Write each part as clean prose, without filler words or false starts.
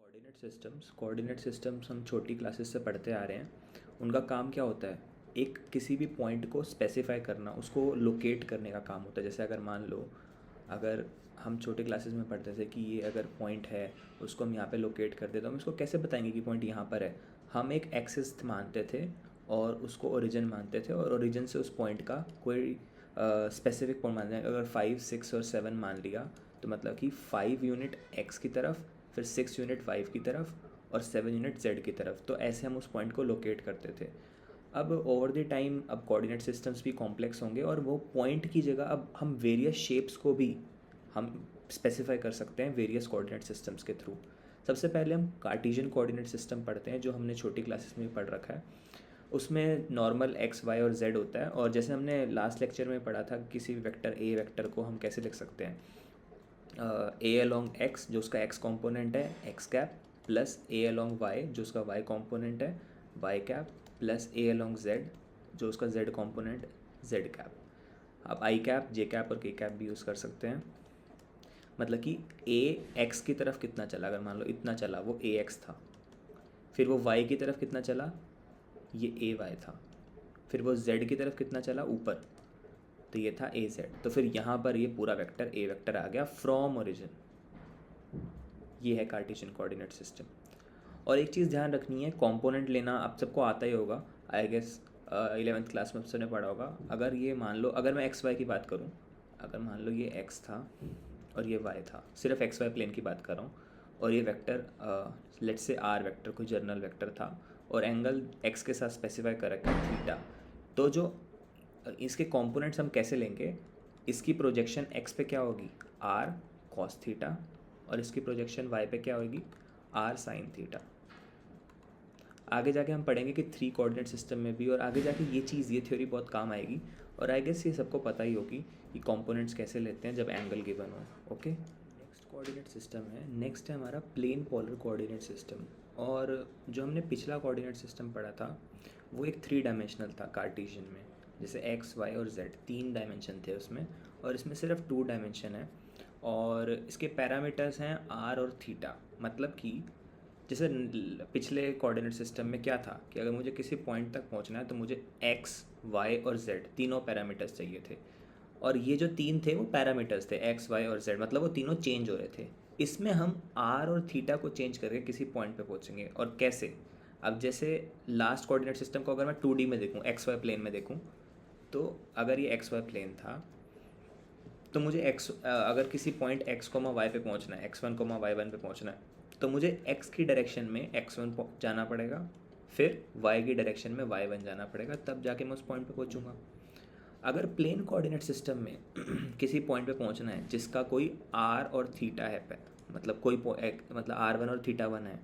Coordinate systems हम छोटी classes से पढ़ते आ रहे हैं। उनका काम क्या होता है, एक किसी भी पॉइंट को स्पेसिफाई करना, उसको लोकेट करने का काम होता है। जैसे अगर मान लो, अगर हम छोटे क्लासेस में पढ़ते थे कि ये अगर पॉइंट है, उसको हम यहाँ पे लोकेट कर देते, तो हम इसको कैसे बताएंगे कि पॉइंट यहाँ पर है। हम एक एक्सिस मानते थे और उसको ओरिजिन मानते थे, और ओरिजिन से उस पॉइंट का कोई स्पेसिफिक पॉइंट मान लेंगे। अगर 5, 6 और 7 मान लिया तो मतलब कि 5 यूनिट x की तरफ, फिर 6 यूनिट 5 की तरफ और 7 यूनिट z की तरफ। तो ऐसे हम उस पॉइंट को लोकेट करते थे। अब ओवर द टाइम अब कोऑर्डिनेट सिस्टम्स भी कॉम्प्लेक्स होंगे, और वो पॉइंट की जगह अब हम वेरियस शेप्स को भी हम स्पेसिफाई कर सकते हैं वेरियस कोऑर्डिनेट सिस्टम्स के थ्रू। सबसे पहले हम कार्टेशियन कोऑर्डिनेट सिस्टम पढ़ते हैं, जो हमने छोटी क्लासेस में पढ़ रखा है। उसमें नॉर्मल एक्स वाई और जेड होता है, और जैसे हमने लास्ट लेक्चर में पढ़ा था, किसी भी वेक्टर ए वेक्टर को हम कैसे लिख सकते हैं, ए अलॉन्ग एक्स जो उसका एक्स कॉम्पोनेंट है एक्स कैप, प्लस ए अलॉन्ग वाई जो उसका वाई कॉम्पोनेंट है वाई कैप, प्लस ए अलॉन्ग जेड जो उसका जेड कॉम्पोनेंट जेड कैप। आप आई कैप, जे कैप और के कैप भी यूज़ कर सकते हैं। मतलब कि ए एक्स की तरफ कितना चला, अगर मान लो इतना चला, वो ए एक्स था। फिर वो वाई की तरफ कितना चला, ये ए वाई था। फिर वो जेड की तरफ कितना चला ऊपर, तो ये था ए जेड। तो फिर यहाँ पर ये पूरा वेक्टर ए वेक्टर आ गया फ्रॉम ओरिजिन। ये है कार्टेशियन कोऑर्डिनेट सिस्टम। और एक चीज़ ध्यान रखनी है, कंपोनेंट लेना आप सबको आता ही होगा, आई गेस 11th क्लास में सबने पढ़ा होगा। अगर ये मान लो, अगर मैं एक्स वाई की बात करूँ, अगर मान लो ये एक्स था और ये वाई था, सिर्फ एक्स वाई प्लेन की बात कर रहा हूँ, और ये vector let's say r vector कोई जर्नल वेक्टर था, और एंगल एक्स के साथ स्पेसिफाई कर रखा है थीटा। तो जो इसके कंपोनेंट्स हम कैसे लेंगे, इसकी प्रोजेक्शन एक्स पे क्या होगी, आर कॉस थीटा, और इसकी प्रोजेक्शन वाई पे क्या होगी, आर साइन थीटा। आगे जाके हम पढ़ेंगे कि 3 कोऑर्डिनेट सिस्टम में भी, और आगे जाके ये थ्योरी बहुत काम आएगी। और आई गेस ये सबको पता ही होगी कि कंपोनेंट्स कैसे लेते हैं जब एंगल गिवन हो। ओके, नेक्स्ट कोऑर्डिनेट सिस्टम है, नेक्स्ट है हमारा प्लेन पोलर कोऑर्डिनेट सिस्टम। और जो हमने पिछला कोऑर्डिनेट सिस्टम पढ़ा था, वो एक 3 डायमेंशनल था कार्टेशियन में। जैसे एक्स वाई और जेड 3 डायमेंशन थे उसमें, और इसमें सिर्फ 2 डायमेंशन है। और इसके पैरामीटर्स हैं आर और थीटा। मतलब कि जैसे पिछले कोऑर्डिनेट सिस्टम में क्या था कि अगर मुझे किसी पॉइंट तक पहुंचना है तो मुझे एक्स वाई और जेड तीनों पैरामीटर्स चाहिए थे। और ये जो 3 थे वो पैरामीटर्स थे, एक्स वाई और जेड, मतलब वो तीनों चेंज हो रहे थे। इसमें हम आर और थीटा को चेंज करके किसी पॉइंट पे पहुंचेंगे। और कैसे, अब जैसे लास्ट कोऑर्डिनेट सिस्टम को अगर मैं 2D में देखूँ, एक्स वाई प्लेन में देखूँ, तो अगर ये एक्स वाई प्लेन था, तो मुझे अगर किसी पॉइंट एक्स कोमा वाई पे पहुंचना है, x1 कोमा y1 पे पहुंचना है, तो मुझे x की डायरेक्शन में x1 जाना पड़ेगा, फिर y की डायरेक्शन में y1 जाना पड़ेगा, तब जाके मैं उस पॉइंट पे पहुंचूंगा। अगर प्लेन कोऑर्डिनेट सिस्टम में किसी पॉइंट पे पहुंचना है जिसका कोई r और थीटा है, मतलब कोई मतलब r1 और थीटा 1 है,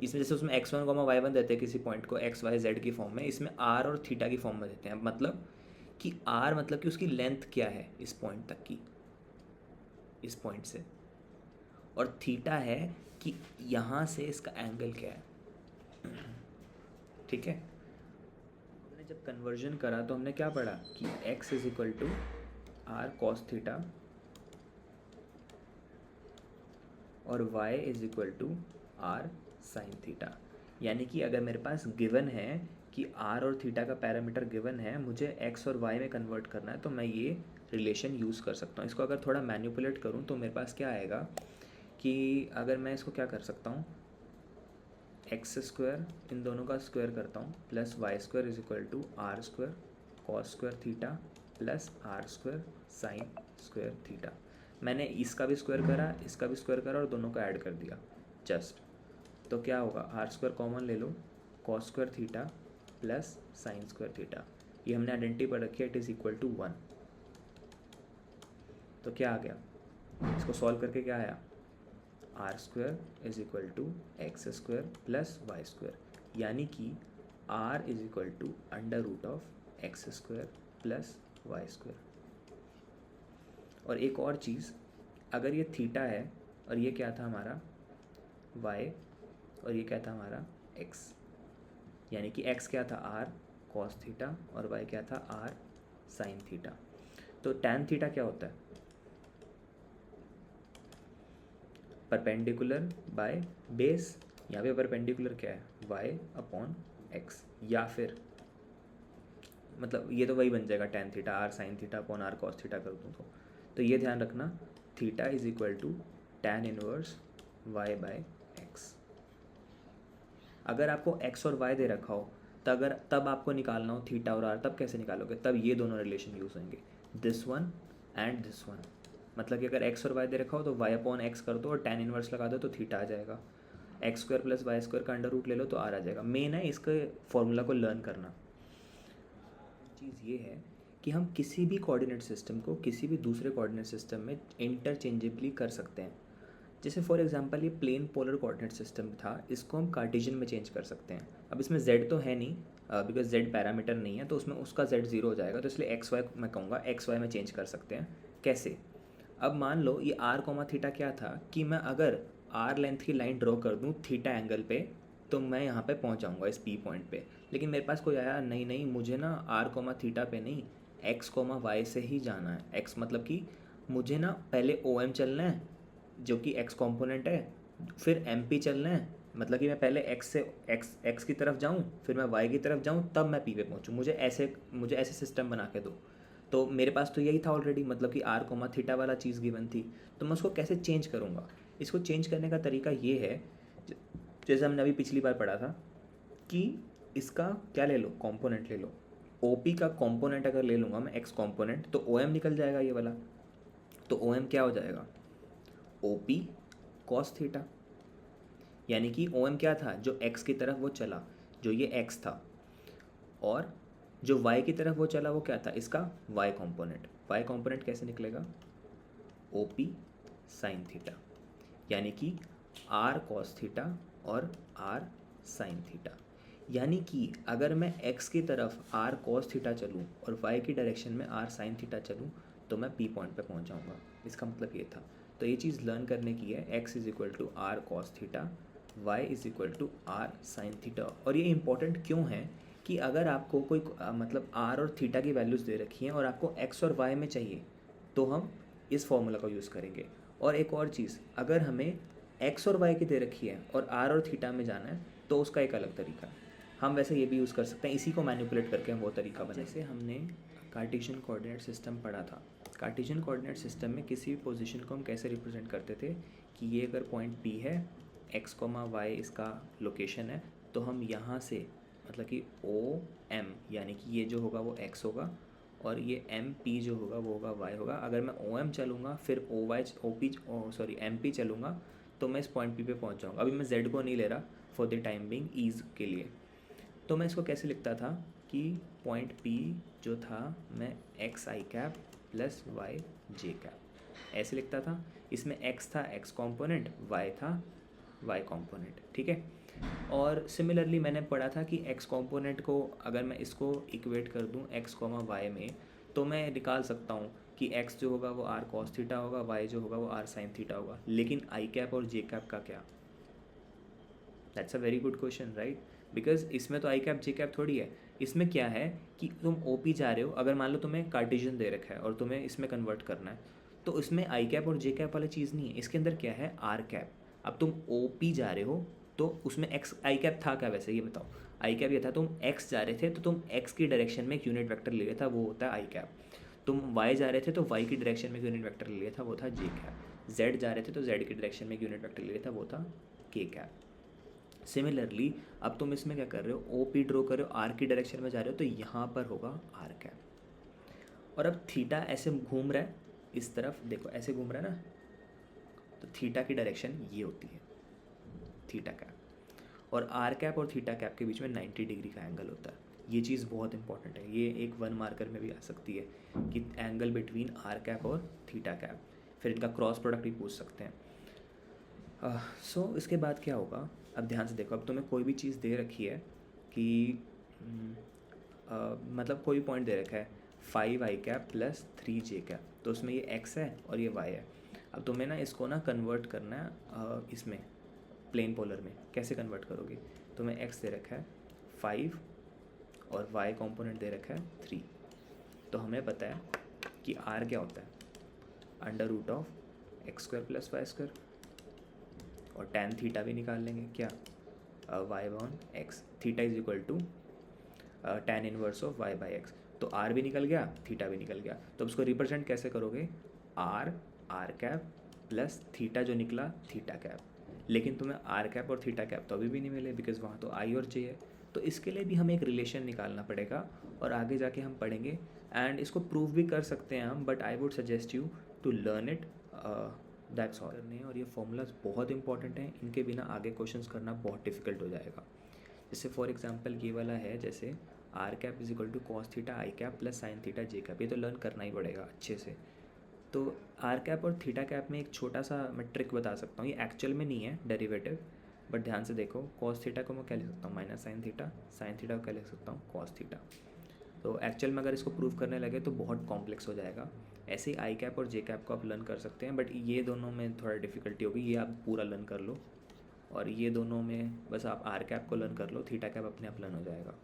इसमें जैसे उसमें x1 कोमा y1 देते हैं किसी पॉइंट को x y z की फॉर्म में, इसमें r और थीटा की फॉर्म में देते हैं। मतलब कि r मतलब कि उसकी लेंथ क्या है इस पॉइंट तक की, इस पॉइंट से, और थीटा है कि यहाँ से इसका एंगल क्या है। ठीक है, हमने जब कन्वर्जन करा तो हमने क्या पढ़ा कि x is equal to r cos theta और y is equal to r sine theta. यानी कि अगर मेरे पास गिवन है कि r और थीटा का पैरामीटर गिवन है, मुझे x और y में कन्वर्ट करना है, तो मैं ये रिलेशन यूज़ कर सकता हूँ। इसको अगर थोड़ा मैनिपुलेट करूँ तो मेरे पास क्या आएगा कि अगर मैं इसको क्या कर सकता हूँ, एक्स स्क्वायर इन दोनों का स्क्वायर करता हूँ, plus y square is equal to r square cos square theta plus r square sine square theta. मैंने इसका भी स्क्वायर करा, इसका भी स्क्वायर करा, और दोनों का ऐड कर दिया जस्ट। तो क्या होगा, आर स्क्वायर कॉमन ले लो, cos square theta plus sine square theta. ये हमने आइडेंटिटी पर रखी है, इट इज़ इक्वल टू 1। तो क्या आ गया, इसको सॉल्व करके क्या आया, r square is equal to x square plus y square, यानी कि r is equal to under root of x square plus y square. और एक और चीज़, अगर ये थीटा है और ये क्या था हमारा वाई, और ये क्या था हमारा एक्स, यानी कि एक्स क्या था आर कॉस थीटा और वाई क्या था आर साइन थीटा। तो टैन थीटा क्या होता है, परपेंडिकुलर बाय बेस, यहाँ पे परपेंडिकुलर क्या है y अपॉन x, या फिर मतलब ये तो वही बन जाएगा tan theta r sine theta upon r cos theta कर दूँ तो ये ध्यान रखना theta is equal to tan inverse y by x। अगर आपको x और y दे रखा हो तो अगर तब आपको निकालना हो थीटा और r, तब कैसे निकालोगे, तब ये दोनों रिलेशन यूज़ होंगे, this one and this one. मतलब कि अगर x और y दे रखा हो तो y अपॉन x कर दो और tan इनवर्स लगा दो तो थीटा आ जाएगा, x square plus y square का अंडर रूट ले लो तो आर आ जाएगा। मेन है इसके फॉर्मूला को लर्न करना। चीज़ ये है कि हम किसी भी कोऑर्डिनेट सिस्टम को किसी भी दूसरे कोऑर्डिनेट सिस्टम में इंटरचेंजेबली कर सकते हैं। जैसे फॉर एग्जांपल ये प्लेन पोलर कोऑर्डिनेट सिस्टम था, इसको हम कार्टेशियन में चेंज कर सकते हैं। अब इसमें z तो है नहीं बिकॉज z पैरामीटर नहीं है, तो उसमें उसका z ज़ीरो हो जाएगा, तो इसलिए एक्स वाई मैं कहूँगा एक्स वाई में चेंज कर सकते हैं। कैसे? अब मान लो ये r कोमा थीटा क्या था कि मैं अगर r लेंथ की लाइन ड्रॉ कर दूँ थीटा एंगल पे तो मैं यहाँ पे पहुँच जाऊँगा इस p पॉइंट पे। लेकिन मेरे पास कोई आया नहीं मुझे ना r कोमा थीटा पे नहीं x कोमा वाई से ही जाना है। x मतलब कि मुझे ना पहले OM चलना है जो कि x कंपोनेंट है, फिर MP चलना है मतलब कि मैं पहले x की तरफ जाऊँ फिर मैं y की तरफ जाऊँ तब मैं p पे पहुँचूँ। मुझे ऐसे सिस्टम बना के दो। तो मेरे पास तो यही था ऑलरेडी, मतलब कि r कोमा थीटा वाला चीज़ गिवन थी, तो मैं उसको कैसे चेंज करूँगा। इसको चेंज करने का तरीका ये है जैसे हमने अभी पिछली बार पढ़ा था कि इसका क्या ले लो, कंपोनेंट ले लो। OP का कंपोनेंट अगर ले लूँगा मैं x कंपोनेंट तो OM निकल जाएगा ये वाला। तो OM क्या हो जाएगा, OP cos थीटा। यानी कि OM क्या था, जो x की तरफ वो चला, जो ये x था, और जो y की तरफ वो चला वो क्या था, इसका y कंपोनेंट। y कंपोनेंट कैसे निकलेगा, OP साइन थीटा। यानी कि r cos थीटा और r साइन थीटा। यानी कि अगर मैं x की तरफ r cos थीटा चलूँ और y की डायरेक्शन में r साइन थीटा चलूँ तो मैं p पॉइंट पे पहुँच जाऊँगा। इसका मतलब ये था। तो ये चीज़ लर्न करने की है, x is equal to r cos theta, y is equal to r sine theta. और ये इंपॉर्टेंट क्यों है कि अगर आपको कोई मतलब r और थीटा की वैल्यूज़ दे रखी हैं और आपको x और y में चाहिए तो हम इस फॉर्मूला का यूज़ करेंगे। और एक और चीज़, अगर हमें x और y की दे रखी है और r और थीटा में जाना है तो उसका एक अलग तरीका है। हम वैसे ये भी यूज़ कर सकते हैं, इसी को मैनिपुलेट करके हम वो तरीका बनाए। जैसे हमने कार्टेशियन कोऑर्डिनेट सिस्टम पढ़ा था, कार्टेशियन कोऑर्डिनेट सिस्टम में किसी भी पोजीशन को हम कैसे रिप्रेजेंट करते थे कि ये अगर पॉइंट P है, x, y इसका लोकेशन है, तो हम यहाँ से मतलब कि OM यानी कि ये जो होगा वो x होगा और ये MP जो होगा वो होगा y होगा। अगर मैं OM चलूँगा फिर MP चलूँगा तो मैं इस पॉइंट P पे पहुँच जाऊँगा। अभी मैं z को नहीं ले रहा for the time being ease के लिए। तो मैं इसको कैसे लिखता था कि पॉइंट P जो था मैं x i cap plus y j cap ऐसे लिखता था। इसमें x था x कंपोनेंट, y था y कंपोनेंट, ठीक है। और सिमिलरली मैंने पढ़ा था कि x कंपोनेंट को अगर मैं इसको इक्वेट कर दूं x, y में तो मैं निकाल सकता हूं कि x जो होगा वो r cos थीटा होगा, y जो होगा वो r sin थीटा होगा। लेकिन i कैप और j कैप का क्या, that's a very good question right, because इसमें तो आई कैप जे कैप थोड़ी है। इसमें क्या है कि तुम OP जा रहे हो, अगर मान लो तुम्हें कार्टेशियन दे रखा है और तुम्हें इसमें कन्वर्ट करना है तो इसमें आई कैप और जे कैप वाली चीज़ नहीं है, इसके अंदर क्या है आर कैप। अब तुम OP जा रहे हो तो उसमें एक्स आई कैप था क्या, वैसे ये बताओ। आई कैप ये था तुम एक्स जा रहे थे तो तुम एक्स की डायरेक्शन में एक यूनिट वेक्टर ले लिया था, वो होता है आई कैप। तुम वाई जा रहे थे तो वाई की डायरेक्शन में एक यूनिट वेक्टर ले लिया था, वो था जे कैप। जेड जा रहे थे तो जेड की डायरेक्शन में एक यूनिट वेक्टर ले लिया था, वो था के कैप। सिमिलरली अब तुम इसमें क्या कर रहे हो, OP ड्रॉ कर रहे हो, आर की डायरेक्शन में जा रहे हो तो यहाँ पर होगा आर कैप। और अब थीटा ऐसे घूम रहा है, इस तरफ देखो ऐसे घूम रहा है ना, तो थीटा की डायरेक्शन ये होती है थीटा कैप। और आर कैप और थीटा कैप के बीच में 90 डिग्री का एंगल होता है। ये चीज़ बहुत इंपॉर्टेंट है, ये एक 1 मार्कर में भी आ सकती है कि एंगल बिटवीन आर कैप और थीटा कैप। फिर इनका क्रॉस प्रोडक्ट भी पूछ सकते हैं। सो इसके बाद क्या होगा, अब ध्यान से देखो। अब तुम्हें कोई भी चीज़ दे रखी है कि मतलब कोई पॉइंट दे रखा है 5 i cap plus 3 j cap, तो उसमें ये x है और ये y है। अब तुम्हें ना इसको ना कन्वर्ट करना है इसमें प्लेन पोलर में। कैसे कन्वर्ट करोगे, तुम्हें x दे रखा है 5 और y कंपोनेंट दे रखा है 3। तो हमें पता है कि r क्या होता है, under root of x square plus y square. और tan थीटा भी निकाल लेंगे क्या, y/x, theta is equal to tan inverse of y/x। तो r भी निकल गया, थीटा भी निकल गया। तो उसको रिप्रेजेंट कैसे करोगे, r कैप प्लस थीटा जो निकला थीटा कैप। लेकिन तुम्हें r कैप और थीटा कैप तो अभी भी नहीं मिले, बिकॉज वहाँ तो i और j है। तो इसके लिए भी हमें एक रिलेशन निकालना पड़ेगा और आगे जाके हम पढ़ेंगे, एंड इसको प्रूव भी कर सकते हैं हम, but I would suggest you to learn it, that's all करने हैं। और ये फॉर्मूलाज बहुत इंपॉर्टेंट हैं, इनके बिना आगे क्वेश्चंस करना बहुत डिफिकल्ट हो जाएगा। जैसे फॉर एग्जांपल ये वाला है, जैसे r cap is equal to cos theta i cap plus sine theta j cap, ये तो लर्न करना ही पड़ेगा अच्छे से। तो आर कैप और थीटा कैप में एक छोटा सा मैं ट्रिक बता सकता हूँ, ये एक्चुअल में नहीं है डेरिवेटिव, बट ध्यान से देखो, कॉस थीटा को मैं क्या लिख सकता हूँ, minus sine theta, sine theta को क्या लिख सकता हूँ, कॉस थीटा। तो एक्चुअल में अगर इसको प्रूव करने लगे तो बहुत कॉम्प्लेक्स हो जाएगा। ऐसे ही आई कैप और जे कैप को आप लर्न कर सकते हैं, बट ये दोनों में थोड़ा डिफिकल्टी होगी, ये आप पूरा लर्न कर लो। और ये दोनों में बस आप आर कैप को लर्न कर लो, थीटा कैप अपने आप लर्न हो जाएगा।